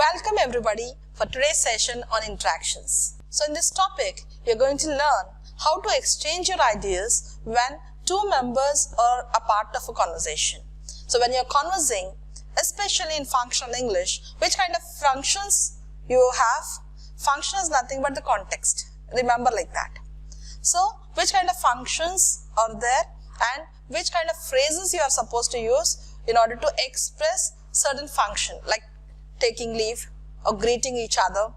Welcome everybody for today's session on interactions. So in this topic, you're going to learn how to exchange your ideas when two members are a part of a conversation. So when you're conversing, especially in functional English, which kind of functions you have? Function is nothing but the context. Remember like that. So which kind of functions are there and which kind of phrases you are supposed to use in order to express certain function like taking leave or greeting each other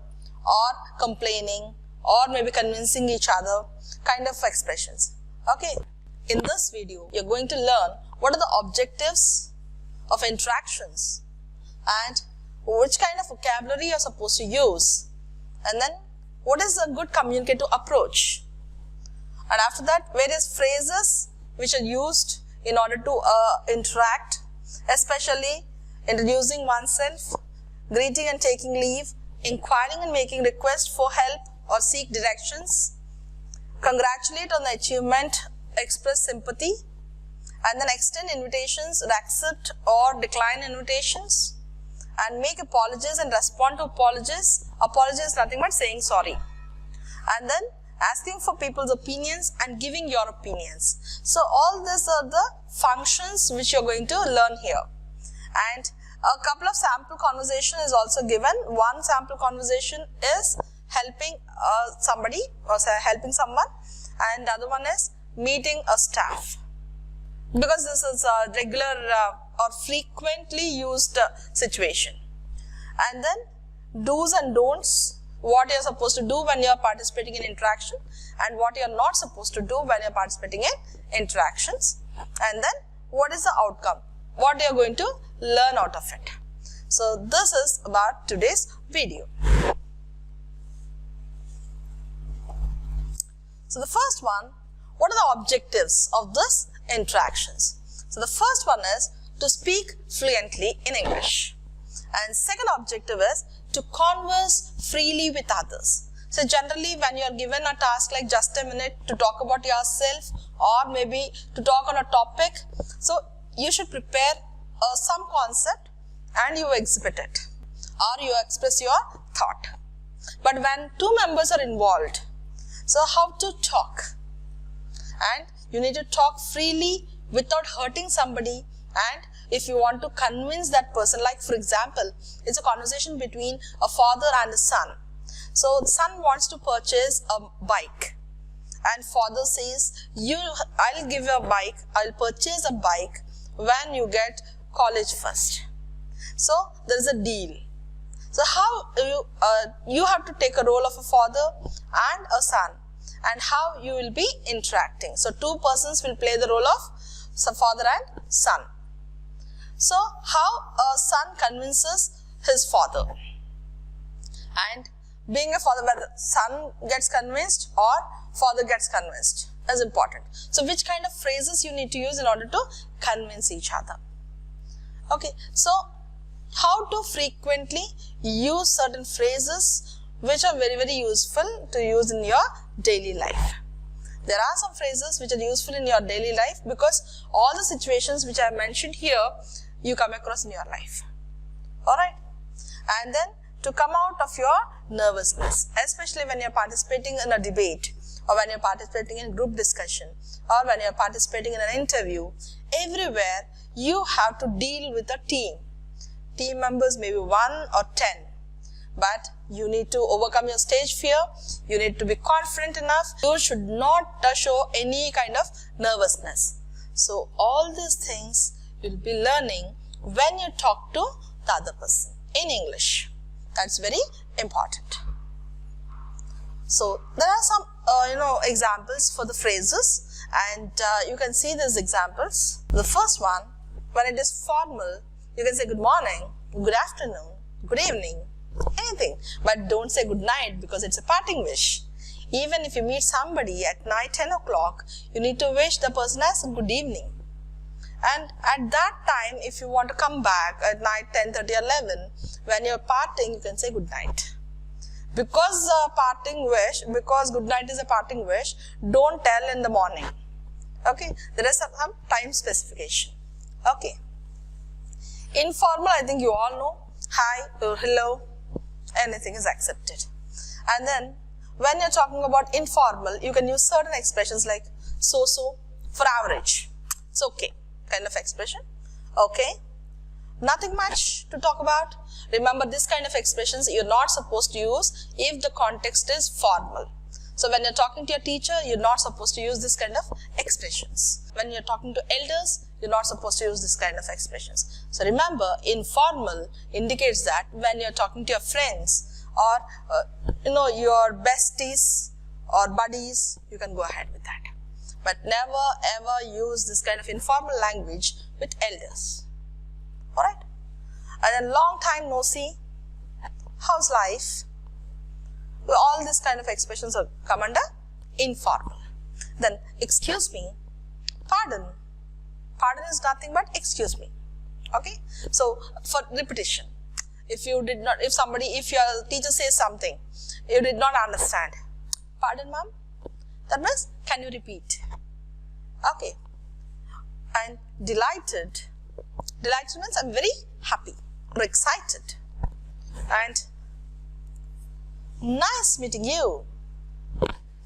or complaining or maybe convincing each other kind of expressions. Okay, in this video you're going to learn what are the objectives of interactions and which kind of vocabulary you're supposed to use, and then what is a good communicative approach, and after that various phrases which are used in order to interact, especially introducing oneself, greeting and taking leave, inquiring and making request for help or seek directions, congratulate on the achievement, express sympathy, and then extend invitations, accept or decline invitations, and make apologies and respond to apologies. Apology is nothing but saying sorry. And then asking for people's opinions and giving your opinions. So all these are the functions which you're going to learn here. And a couple of sample conversation is also given. One sample conversation is helping somebody or helping someone, and the other one is meeting a staff. Because this is a regular or frequently used situation. And then do's and don'ts, what you are supposed to do when you are participating in interaction and what you are not supposed to do when you are participating in interactions. And then what is the outcome, what you are going to learn out of it. So this is about today's video. So the first one, what are the objectives of this interactions? So the first one is to speak fluently in English, and second objective is to converse freely with others. So generally when you are given a task like just a minute to talk about yourself or maybe to talk on a topic, so you should prepare some concept and you exhibit it or you express your thought. But when two members are involved, so how to talk? And you need to talk freely without hurting somebody, and if you want to convince that person, like for example, it's a conversation between a father and a son. So the son wants to purchase a bike and father says, I'll give you a bike, I'll purchase a bike when you get college first. So there is a deal. So how you have to take a role of a father and a son, and how you will be interacting. So two persons will play the role of father and son. So how a son convinces his father, and being a father, whether son gets convinced or father gets convinced is important. So which kind of phrases you need to use in order to convince each other. Okay, so how to frequently use certain phrases which are very useful to use in your daily life. There are some phrases which are useful in your daily life because all the situations which I have mentioned here you come across in your life. Alright, and then to come out of your nervousness, especially when you are participating in a debate or when you are participating in group discussion or when you are participating in an interview, everywhere you have to deal with a team. Team members may be 1 or 10, but you need to overcome your stage fear, you need to be confident enough, you should not show any kind of nervousness. So all these things you'll be learning when you talk to the other person in English. That's very important. So there are some examples for the phrases, and you can see these examples. The first one, when it is formal, you can say good morning, good afternoon, good evening, anything, but don't say good night because it's a parting wish. Even if you meet somebody at night 10 o'clock, you need to wish the person as a good evening. And at that time, if you want to come back at night 10:30, 11, when you're parting, you can say good night. Because good night is a parting wish, don't tell in the morning. Okay, there is some time specification. Okay. Informal, I think you all know. Hi, or hello, anything is accepted. And then when you're talking about informal, you can use certain expressions like so-so for average. It's okay kind of expression. Okay. Nothing much to talk about. Remember, this kind of expressions you're not supposed to use if the context is formal. So when you're talking to your teacher, you're not supposed to use this kind of expressions. When you're talking to elders, you're not supposed to use this kind of expressions. So remember, informal indicates that when you're talking to your friends or your besties or buddies, you can go ahead with that. But never ever use this kind of informal language with elders. Alright? And then long time no see, how's life? Well, all these kind of expressions are come under informal. Then excuse me, pardon. Pardon is nothing but excuse me. Okay? So for repetition, if your teacher says something, you did not understand. Pardon, ma'am? That means, can you repeat? Okay. And delighted. Delighted means I'm very happy or excited. And nice meeting you.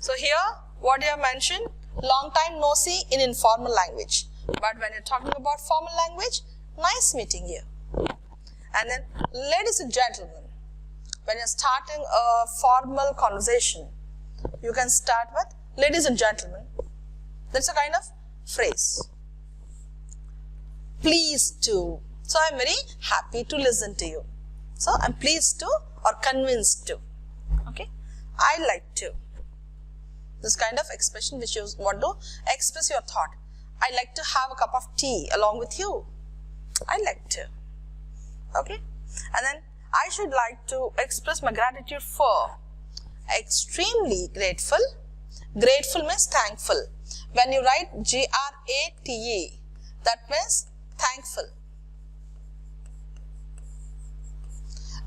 So here, what you have mentioned, long time no see in informal language. But when you're talking about formal language, nice meeting you. And then, ladies and gentlemen, when you're starting a formal conversation, you can start with ladies and gentlemen. That's a kind of phrase. Pleased to. So I'm very happy to listen to you. So I'm pleased to or convinced to. Okay. I like to. This kind of expression which you want to express your thought. I like to have a cup of tea along with you. I like to. Okay. And then I should like to express my gratitude for. Extremely grateful. Grateful means thankful. When you write Grate, that means thankful.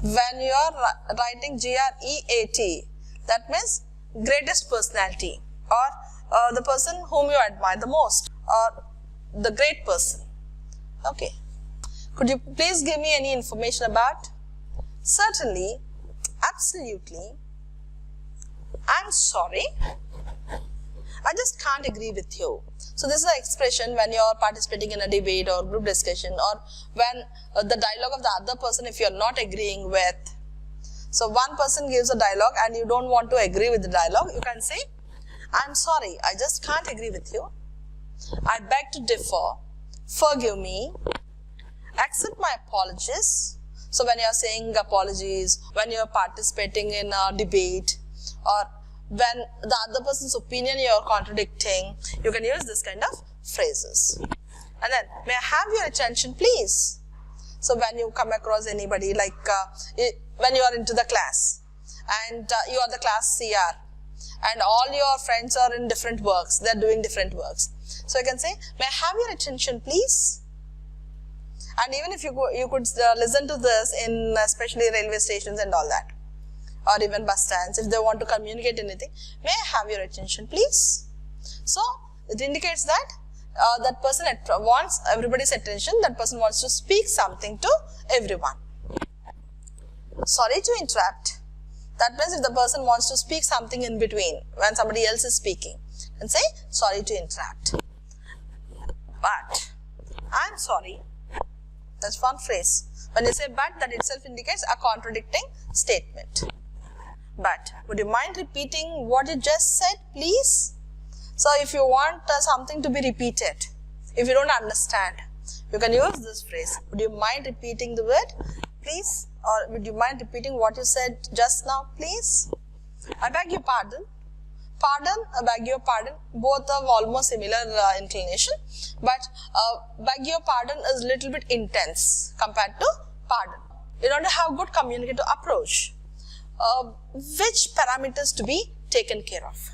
When you are writing Great, that means greatest personality or the person whom you admire the most or the great person. Okay. Could you please give me any information about? Certainly, absolutely. I'm sorry. I just can't agree with you. So this is an expression when you're participating in a debate or group discussion, or when the dialogue of the other person, if you're not agreeing with. So one person gives a dialogue and you don't want to agree with the dialogue, you can say, I'm sorry, I just can't agree with you. I beg to differ. Forgive me. Accept my apologies. So when you're saying apologies, when you're participating in a debate, or when the other person's opinion you're contradicting, you can use this kind of phrases. And then, may I have your attention, please? So when you come across anybody, like when you are into the class, and you are the class CR, and all your friends are in different works, they're doing different works. So you can say, may I have your attention, please? And even if you could listen to this in especially railway stations and all that, or even bus stands, if they want to communicate anything, may I have your attention, please? So it indicates that that person wants everybody's attention, that person wants to speak something to everyone. Sorry to interrupt. That means if the person wants to speak something in between, when somebody else is speaking, and say, sorry to interrupt. But, I'm sorry. That's one phrase. When you say but, that itself indicates a contradicting statement. But, would you mind repeating what you just said, please? So, if you want something to be repeated, if you don't understand, you can use this phrase. Would you mind repeating the word, please? Or would you mind repeating what you said just now, please? I beg your pardon. Pardon, I beg your pardon, both have almost similar inclination, but beg your pardon is a little bit intense compared to pardon. In order to have good communicative approach, which parameters to be taken care of?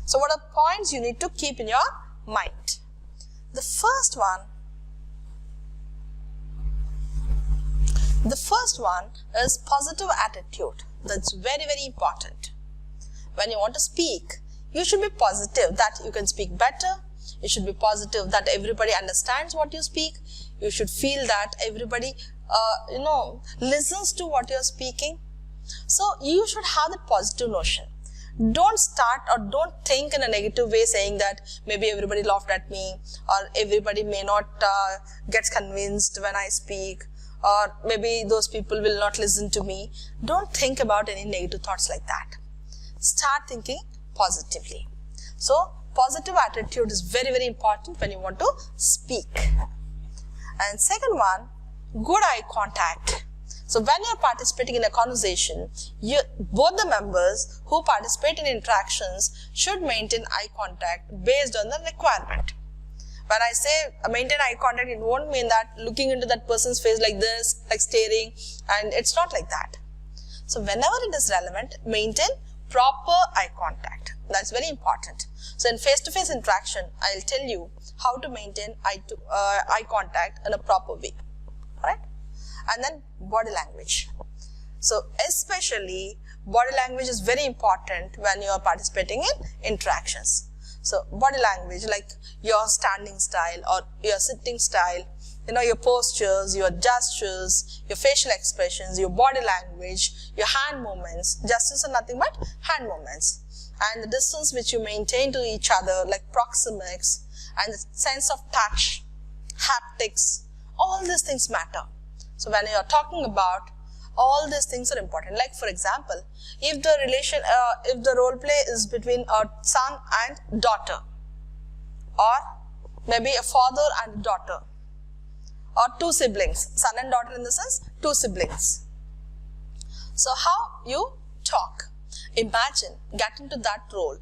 So what are points you need to keep in your mind? The first one is positive attitude. That's very, very important. When you want to speak, you should be positive that you can speak better. You should be positive that everybody understands what you speak. You should feel that everybody, listens to what you're speaking. So you should have that positive notion. Don't start or don't think in a negative way saying that maybe everybody laughed at me or everybody may not get convinced when I speak or maybe those people will not listen to me. Don't think about any negative thoughts like that. Start thinking positively. So positive attitude is very, very important when you want to speak. And second one, good eye contact. So when you are participating in a conversation, both the members who participate in interactions should maintain eye contact based on the requirement. When I say maintain eye contact, it won't mean that looking into that person's face like this, like staring, and it's not like that. So whenever it is relevant, maintain proper eye contact. That's very important. So in face-to-face interaction, I'll tell you how to maintain eye contact in a proper way. Alright? And then body language. So especially body language is very important when you are participating in interactions. So body language like your standing style or your sitting style, your postures, your gestures, your facial expressions, your body language, your hand movements. Gestures are nothing but hand movements. And the distance which you maintain to each other like proxemics and the sense of touch, haptics, all these things matter. So when you are talking about, all these things are important. Like for example, if the role play is between a son and daughter, or maybe a father and daughter, or two siblings, son and daughter in the sense, two siblings. So how you talk? Imagine getting to that role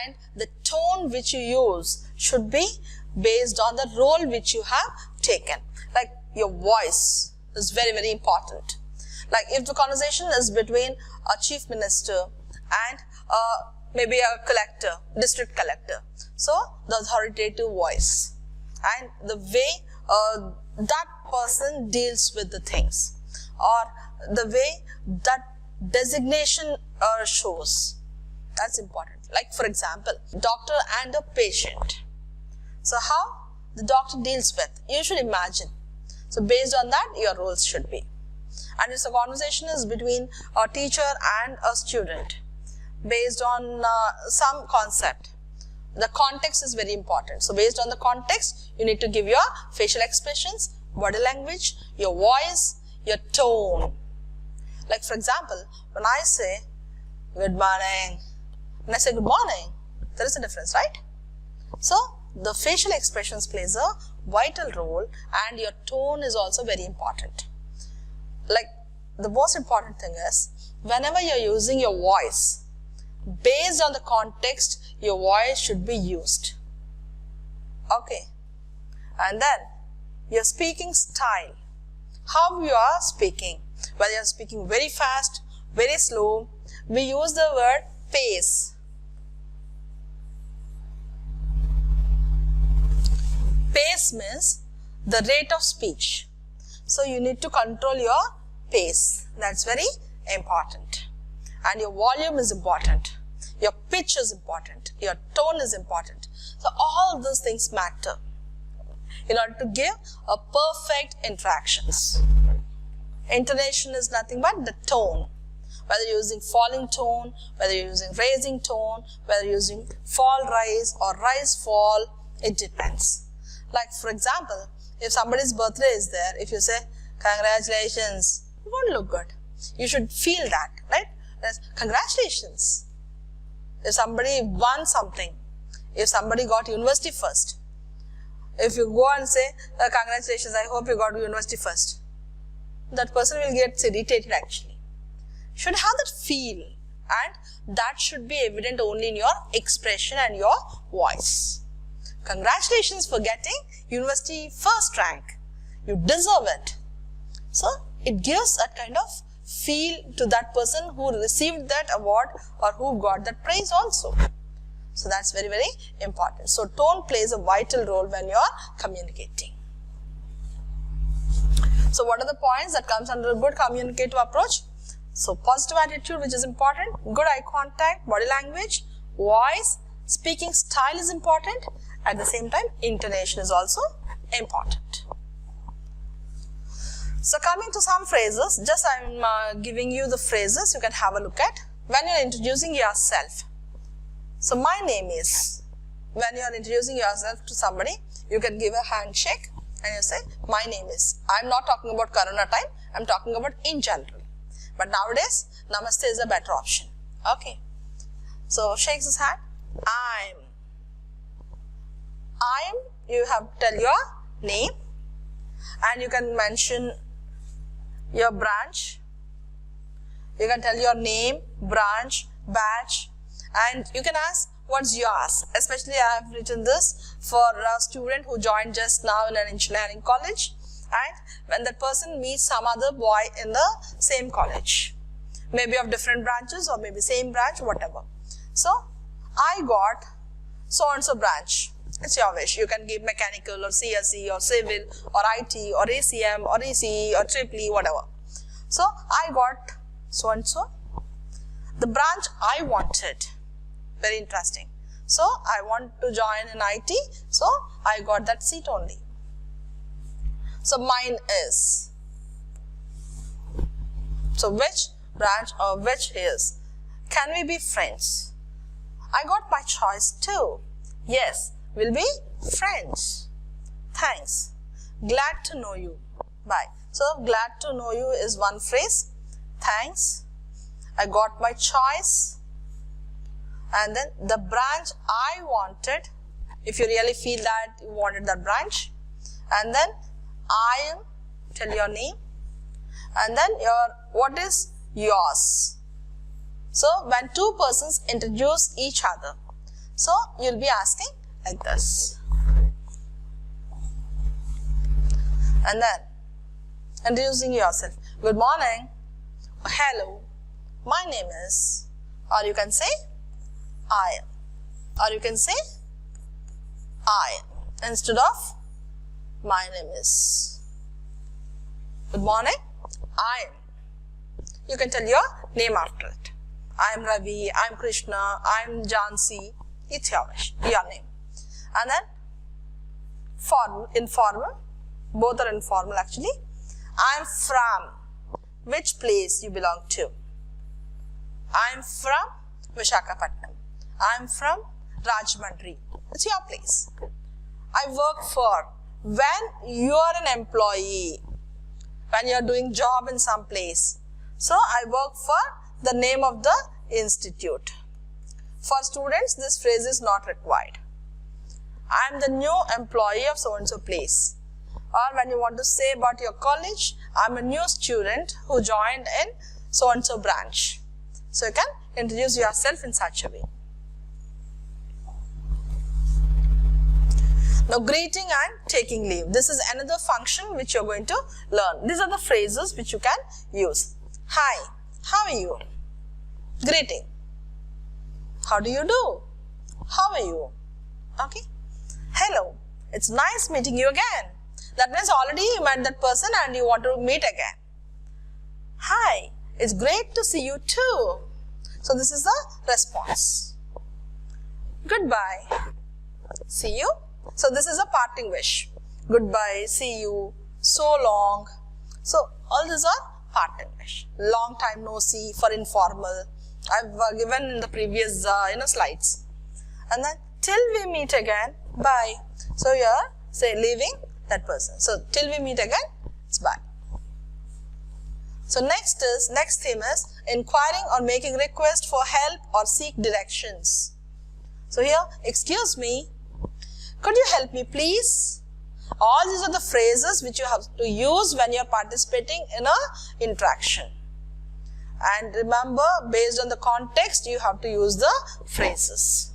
and the tone which you use should be based on the role which you have taken. Like your voice is very, very important. Like if the conversation is between a chief minister and maybe a collector, district collector. So the authoritative voice and the way that person deals with the things or the way that designation shows. That's important. Like for example, doctor and a patient. So how the doctor deals with, you should imagine. So based on that, your roles should be. And if the conversation is between a teacher and a student, based on some concept, the context is very important. So based on the context, you need to give your facial expressions, body language, your voice, your tone. Like for example, when I say good morning, when I say good morning, there is a difference, right? So the facial expressions plays a vital role and your tone is also very important. Like the most important thing is, whenever you're using your voice, based on the context, your voice should be used. Okay. And then your speaking style, how you are speaking, whether you're speaking very fast, very slow, we use the word pace. Pace means the rate of speech. So you need to control your pace. That's very important. And your volume is important. Your pitch is important. Your tone is important. So all those things matter in order to give a perfect interactions. Intonation is nothing but the tone. Whether you're using falling tone, whether you're using raising tone, whether you're using fall rise or rise fall, it depends. Like for example, if somebody's birthday is there, if you say congratulations, it won't look good. You should feel that, right? That's congratulations. If somebody won something, if somebody got university first, if you go and say congratulations, I hope you got university first, that person will get irritated actually. You should have that feel and that should be evident only in your expression and your voice. Congratulations for getting university first rank. You deserve it. So it gives a kind of feel to that person who received that award or who got that praise also. So that's very, very important. So tone plays a vital role when you are communicating. So what are the points that comes under a good communicative approach? So positive attitude, which is important, good eye contact, body language, voice, speaking style is important. At the same time, intonation is also important. So coming to some phrases, just I'm giving you the phrases you can have a look at when you're introducing yourself. So my name is, when you're introducing yourself to somebody, you can give a handshake and you say, my name is. I'm not talking about Corona time, I'm talking about in general. But nowadays, Namaste is a better option. Okay. So shakes his hand. I'm, you have to tell your name and you can mention your branch. You can tell your name, branch, batch, and you can ask what's yours. Especially I have written this for a student who joined just now in an engineering college, and when that person meets some other boy in the same college, maybe of different branches or maybe same branch, whatever. So I got so and so branch. It's your wish. You can give mechanical or CSE or civil or IT or ACM or ECE or EEE, whatever. So I got so and so. The branch I wanted. Very interesting. So I want to join in IT. So I got that seat only. So mine is. So which branch or which is? Can we be friends? I got my choice too. Yes, we'll be friends. Thanks. Glad to know you. Bye. So glad to know you is one phrase. Thanks. I got my choice. And then the branch I wanted, if you really feel that you wanted that branch. And then I am, tell your name. And then what is yours? So when two persons introduce each other, so you'll be asking like this. And then introducing yourself. Good morning. Hello. My name is. Or you can say I am. Or you can say I am instead of my name is. Good morning. I am. You can tell your name after it. I am Ravi, I am Krishna, I am Jansi. It's your wish, your name. And then formal, informal. Both are informal actually. I am from. Which place you belong to? I am from Visakhapatnam. I am from Rajahmundry. It's your place. I work for. When you are an employee, when you are doing job in some place. So I work for the name of the institute. For students, this phrase is not required. I am the new employee of so and so place. Or when you want to say about your college, I am a new student who joined in so and so branch. So you can introduce yourself in such a way. Now greeting and taking leave. This is another function which you are going to learn. These are the phrases which you can use. Hi, how are you? Greeting. How do you do? How are you? Okay. Hello. It's nice meeting you again. That means already you met that person and you want to meet again. Hi. It's great to see you too. So this is the response. Goodbye. See you. So this is a parting wish. Goodbye, see you, so long. So all these are parting wish. Long time no see for informal. I've given in the previous slides. And then till we meet again, bye. So you are say leaving that person. So till we meet again, it's bye. So next theme is inquiring or making request for help or seek directions. So here, excuse me, could you help me please? All these are the phrases which you have to use when you are participating in a interaction. And remember, based on the context, you have to use the phrases.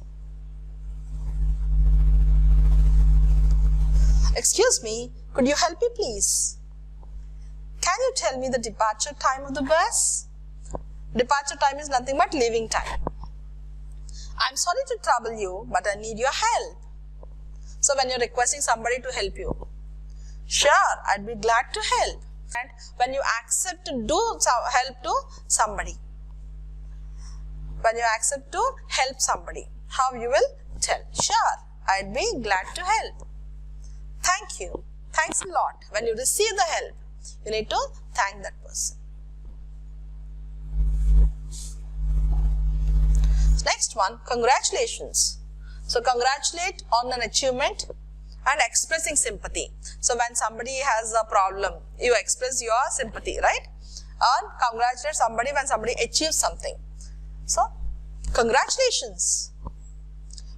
Excuse me, could you help me please? Can you tell me the departure time of the bus? Departure time is nothing but leaving time. I'm sorry to trouble you, but I need your help. So when you're requesting somebody to help you, sure, I'd be glad to help. And when you accept to do help to somebody, when you accept to help somebody, how you will tell? Sure, I'd be glad to help. Thank you. Thanks a lot. When you receive the help, you need to thank that person. Next one, congratulations. So congratulate on an achievement and expressing sympathy. So when somebody has a problem, you express your sympathy, right? Or congratulate somebody when somebody achieves something. So congratulations.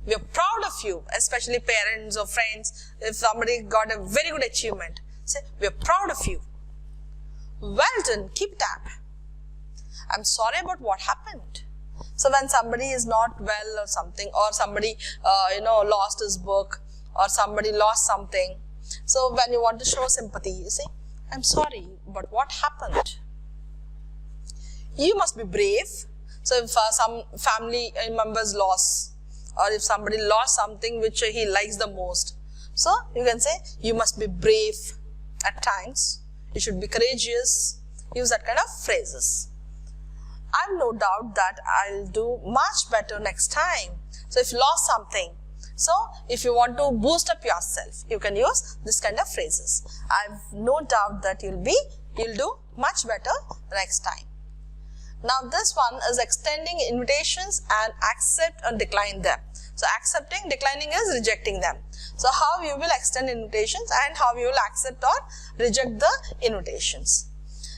We are proud of you, especially parents or friends. If somebody got a very good achievement, say, we are proud of you. Well done, keep it up. I'm sorry about what happened. So when somebody is not well or something, or somebody, lost his book, or somebody lost something. So when you want to show sympathy, you say, I'm sorry, but what happened? You must be brave. So if some family members lost, or if somebody lost something which he likes the most, so you can say, you must be brave at times. You should be courageous. Use that kind of phrases. I have no doubt that I'll do much better next time. So if you lost something, so if you want to boost up yourself, you can use this kind of phrases. I have no doubt that you'll do much better next time. Now this one is extending invitations and accept or decline them. So accepting, declining is rejecting them. So how you will extend invitations and how you will accept or reject the invitations.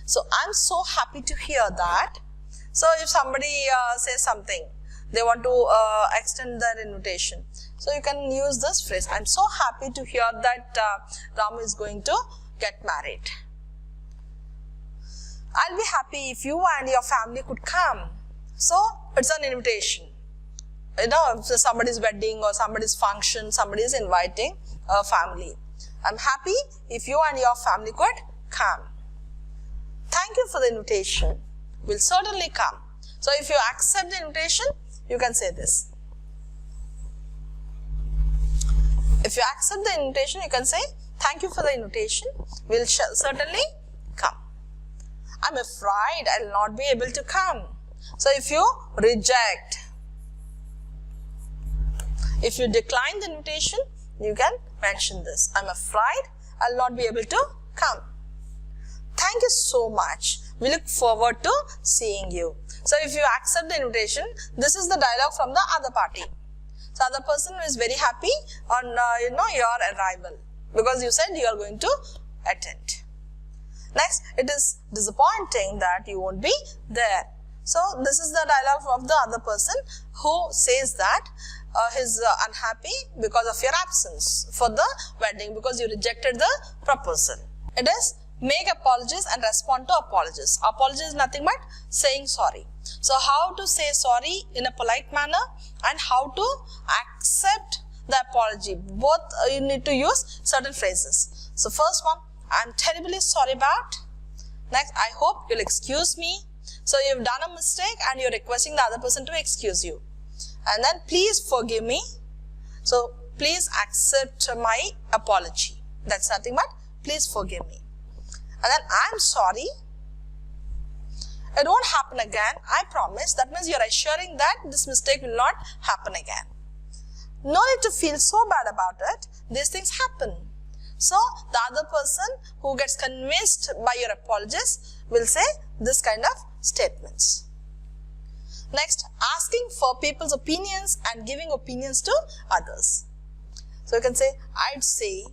So I'm so happy to hear that. So if somebody says something, they want to extend their invitation. So you can use this phrase, I'm so happy to hear that Ram is going to get married. I'll be happy if you and your family could come. So it's an invitation. If somebody's wedding or somebody's function, somebody is inviting a family. I'm happy if you and your family could come. Thank you for the invitation. We'll certainly come. So if you accept the invitation, you can say this. If you accept the invitation, you can say, thank you for the invitation. We'll certainly come. I'm afraid I'll not be able to come. So if you reject, if you decline the invitation, you can mention this. I'm afraid I'll not be able to come. Thank you so much. We look forward to seeing you. So if you accept the invitation, this is the dialogue from the other party. So other person is very happy on your arrival because you said you are going to attend. Next, it is disappointing that you won't be there. So this is the dialogue of the other person who says that he's unhappy because of your absence for the wedding, because you rejected the proposal. It is make apologies and respond to apologies. Apology is nothing but saying sorry. So how to say sorry in a polite manner and how to accept the apology. Both you need to use certain phrases. So first one, I'm terribly sorry about. Next, I hope you'll excuse me. So you've done a mistake and you're requesting the other person to excuse you. And then please forgive me. So please accept my apology. That's nothing but please forgive me. And then I'm sorry. It won't happen again. I promise. That means you're assuring that this mistake will not happen again. No need to feel so bad about it. These things happen. So the other person who gets convinced by your apologies will say this kind of statements. Next, asking for people's opinions and giving opinions to others. So you can say, I'd say,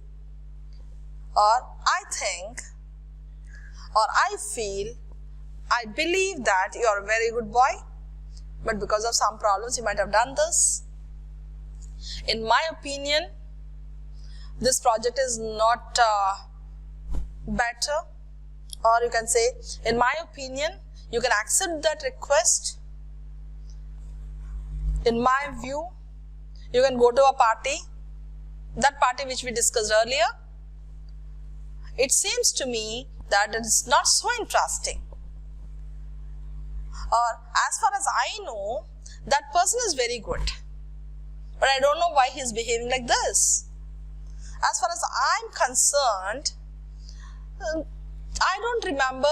or I think, or I feel, I believe that you are a very good boy, but because of some problems you might have done this. In my opinion, this project is not better. Or you can say, in my opinion, you can accept that request. In my view, you can go to a party, that party which we discussed earlier. It seems to me that it's not so interesting. Or as far as I know, that person is very good, but I don't know why he's behaving like this. As far as I'm concerned, I don't remember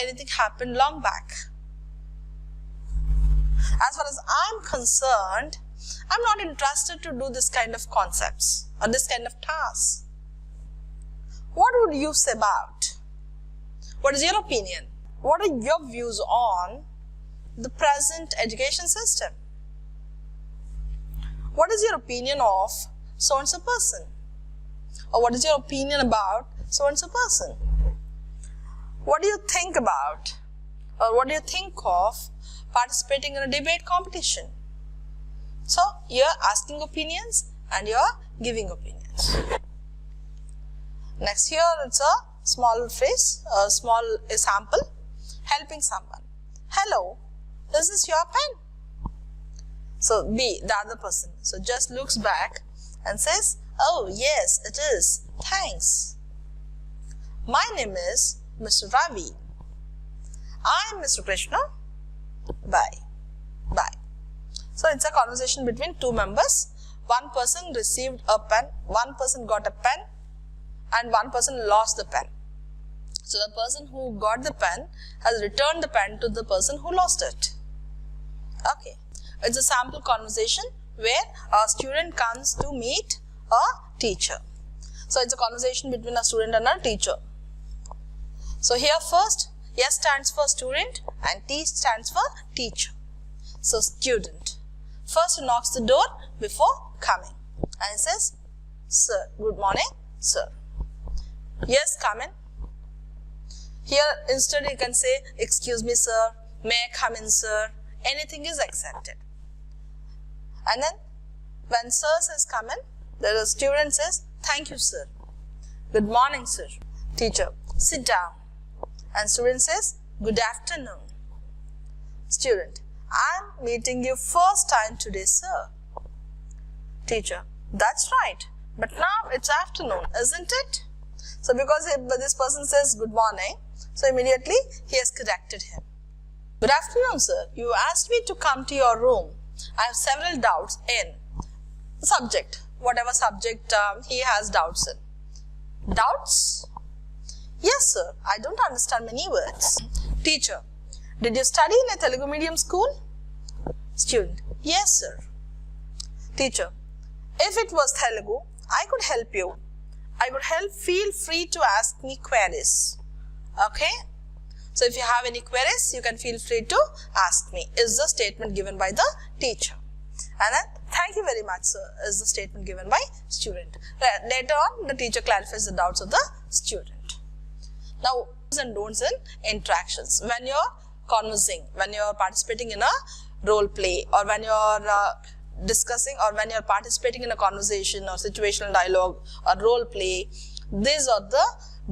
anything happened long back. As far as I'm concerned, I'm not interested to do this kind of concepts or this kind of tasks. What would you say about? What is your opinion? What are your views on the present education system? What is your opinion of so-and-so person? Or what is your opinion about so-and-so person? What do you think about, or what do you think of participating in a debate competition? So, you're asking opinions and you're giving opinions. Next, here it's a small phrase, a small sample, helping someone. Hello, is this your pen? So, B, the other person, so just looks back and says, oh yes, it is, thanks. My name is Mr. Ravi. I am Mr. Krishna. Bye. Bye. So, it's a conversation between two members. One person received a pen, one person got a pen, and one person lost the pen. So, the person who got the pen has returned the pen to the person who lost it. Okay. It's a sample conversation where a student comes to meet a teacher. So, it's a conversation between a student and a teacher. So, here first, S stands for student and T stands for teacher. So, student. First, he knocks the door before coming and says, sir, good morning, sir. Yes, come in. Here, instead you can say, excuse me, sir, may I come in, sir. Anything is accepted. And then, when sir says come in, the student says, thank you, sir. Good morning, sir. Teacher, sit down. And student says, good afternoon. Student, I am meeting you first time today, sir. Teacher, that's right. But now it's afternoon, isn't it? So, because this person says good morning, so immediately he has corrected him. Good afternoon, sir. You asked me to come to your room. I have several doubts in the subject, whatever subject he has doubts in. Doubts? Yes, sir. I don't understand many words. Teacher, did you study in a Telugu medium school? Student, yes, sir. Teacher, if it was Telugu, I could help you. I would help. Feel free to ask me queries. Okay? So, if you have any queries, you can feel free to ask me, is the statement given by the teacher. And then, thank you very much, sir, is the statement given by student. Later on, the teacher clarifies the doubts of the student. Now, do's and don'ts in interactions. When you're conversing, when you're participating in a role play, or when you're discussing, or when you're participating in a conversation or situational dialogue or role play, these are the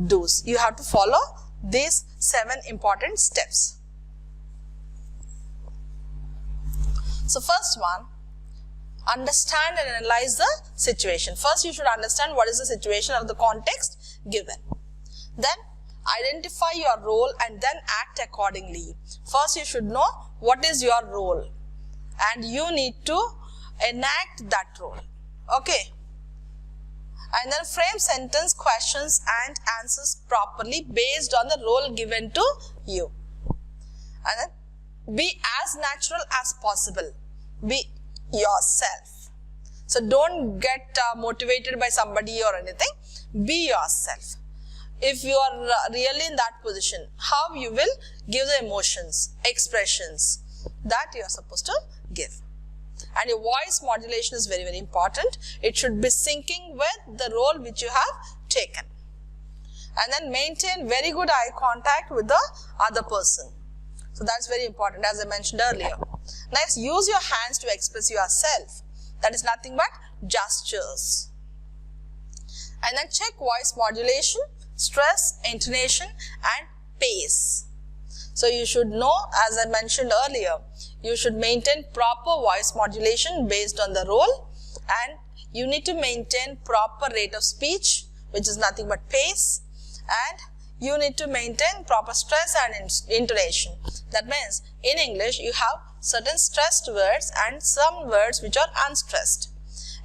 do's. You have to follow these 7 important steps. So, first one, understand and analyze the situation. First, you should understand what is the situation of the context given. Then, identify your role and then act accordingly. First, you should know what is your role and you need to enact that role. Okay. And then frame sentence, questions and answers properly based on the role given to you. And then be as natural as possible. Be yourself. So don't get motivated by somebody or anything. Be yourself. If you are really in that position, how you will give the emotions, expressions that you are supposed to give. And your voice modulation is very, very important. It should be syncing with the role which you have taken. And then maintain very good eye contact with the other person. So that's very important, as I mentioned earlier. Next, use your hands to express yourself. That is nothing but gestures. And then check voice modulation, stress, intonation and pace. So you should know, as I mentioned earlier, you should maintain proper voice modulation based on the role, and you need to maintain proper rate of speech, which is nothing but pace, and you need to maintain proper stress and intonation. That means in English you have certain stressed words and some words which are unstressed.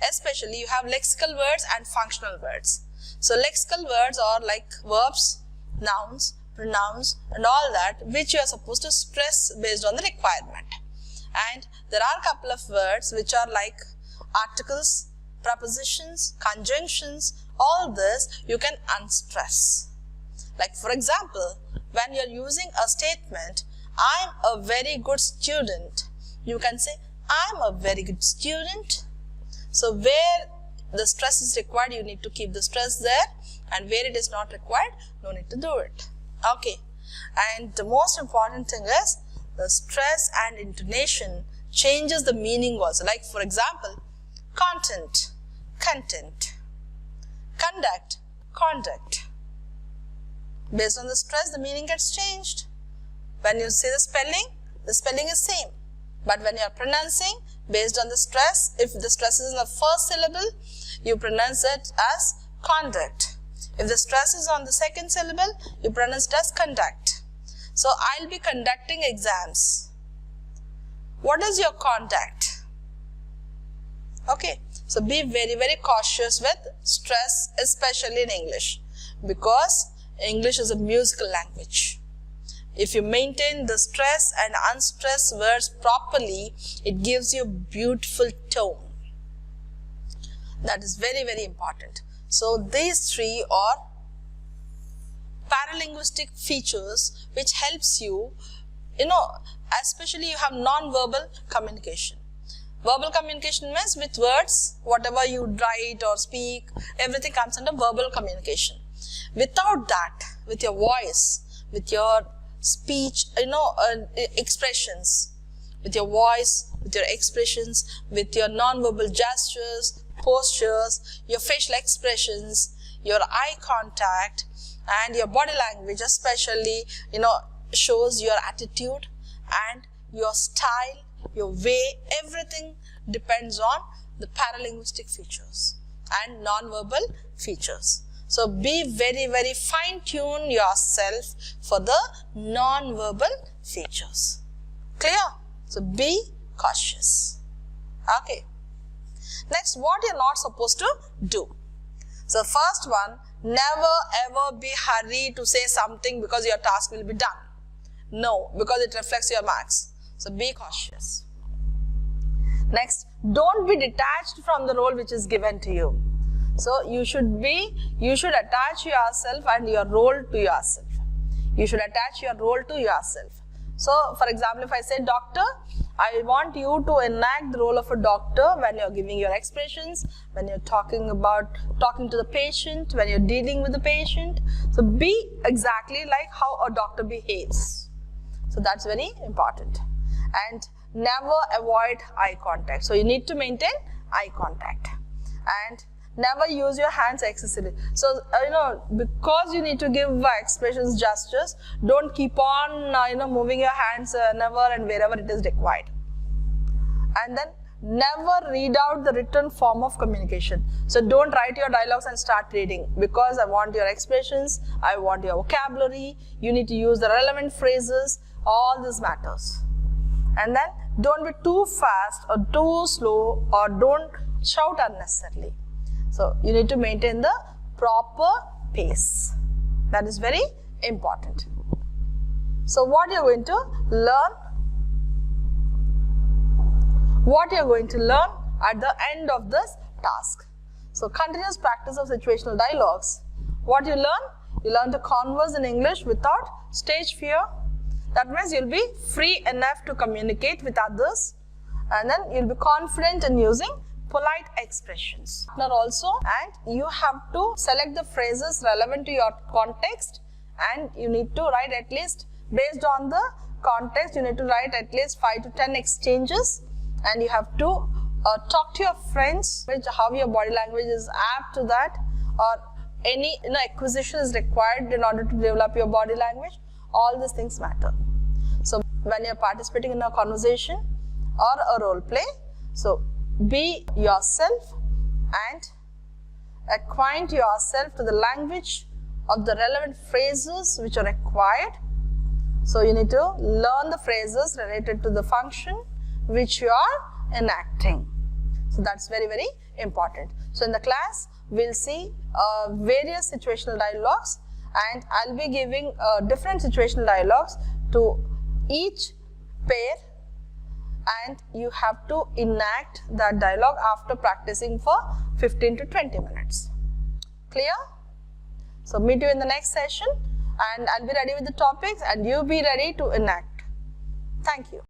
Especially you have lexical words and functional words. So lexical words are like verbs, nouns, pronouns and all that which you are supposed to stress based on the requirement. And there are a couple of words which are like articles, prepositions, conjunctions, all this you can unstress. Like for example, when you're using a statement, I'm a very good student, you can say, I'm a very good student. So where the stress is required, you need to keep the stress there, and where it is not required, no need to do it. Okay. And the most important thing is the stress and intonation changes the meaning also. Like for example, content, content, conduct, conduct. Based on the stress, the meaning gets changed. When you say the spelling is same. But when you are pronouncing, based on the stress, if the stress is in the first syllable, you pronounce it as conduct. If the stress is on the second syllable, you pronounce it as conduct. So I'll be conducting exams. What is your conduct? Okay, so be very, very cautious with stress, especially in English, because English is a musical language. If you maintain the stress and unstressed words properly, it gives you a beautiful tone. That is very, very important. So these three are paralinguistic features which helps you, especially you have non-verbal communication. Verbal communication means with words, whatever you write or speak, everything comes under verbal communication. Without that, with your voice, with your speech, expressions, with your voice, with your expressions, with your non-verbal gestures, postures, your facial expressions, your eye contact, and your body language especially, shows your attitude and your style, your way, everything depends on the paralinguistic features and non-verbal features. So be very, very fine-tune yourself for the non-verbal features. Clear? So be cautious. Okay. Next, what you're not supposed to do. So first one, never ever be hurried to say something because your task will be done. No, because it reflects your marks. So be cautious. Next, don't be detached from the role which is given to you. So you should attach yourself and your role to yourself. You should attach your role to yourself. So for example, if I say doctor, I want you to enact the role of a doctor when you're giving your expressions, when you're talking to the patient, when you're dealing with the patient. So be exactly like how a doctor behaves. So that's very important. And never avoid eye contact. So you need to maintain eye contact. And never use your hands excessively. So, because you need to give expressions, gestures, don't keep on, moving your hands never and wherever it is required. And then never read out the written form of communication. So don't write your dialogues and start reading, because I want your expressions, I want your vocabulary, you need to use the relevant phrases, all this matters. And then don't be too fast or too slow, or don't shout unnecessarily. So you need to maintain the proper pace. That is very important. So what you're going to learn? What you're going to learn at the end of this task. So continuous practice of situational dialogues. What you learn? You learn to converse in English without stage fear. That means you'll be free enough to communicate with others, and then you'll be confident in using polite expressions. Now also, and you have to select the phrases relevant to your context, and you need to write at least, based on the context, you need to write at least 5 to 10 exchanges, and you have to talk to your friends, how your body language is apt to that, or any acquisition is required in order to develop your body language. All these things matter. So when you're participating in a conversation or a role play, so be yourself and acquaint yourself to the language of the relevant phrases which are required. So you need to learn the phrases related to the function which you are enacting. So that's very, very important. So in the class, we'll see various situational dialogues, and I'll be giving different situational dialogues to each pair, and you have to enact that dialogue after practicing for 15 to 20 minutes. Clear? So meet you in the next session, and I'll be ready with the topics and you be ready to enact. Thank you.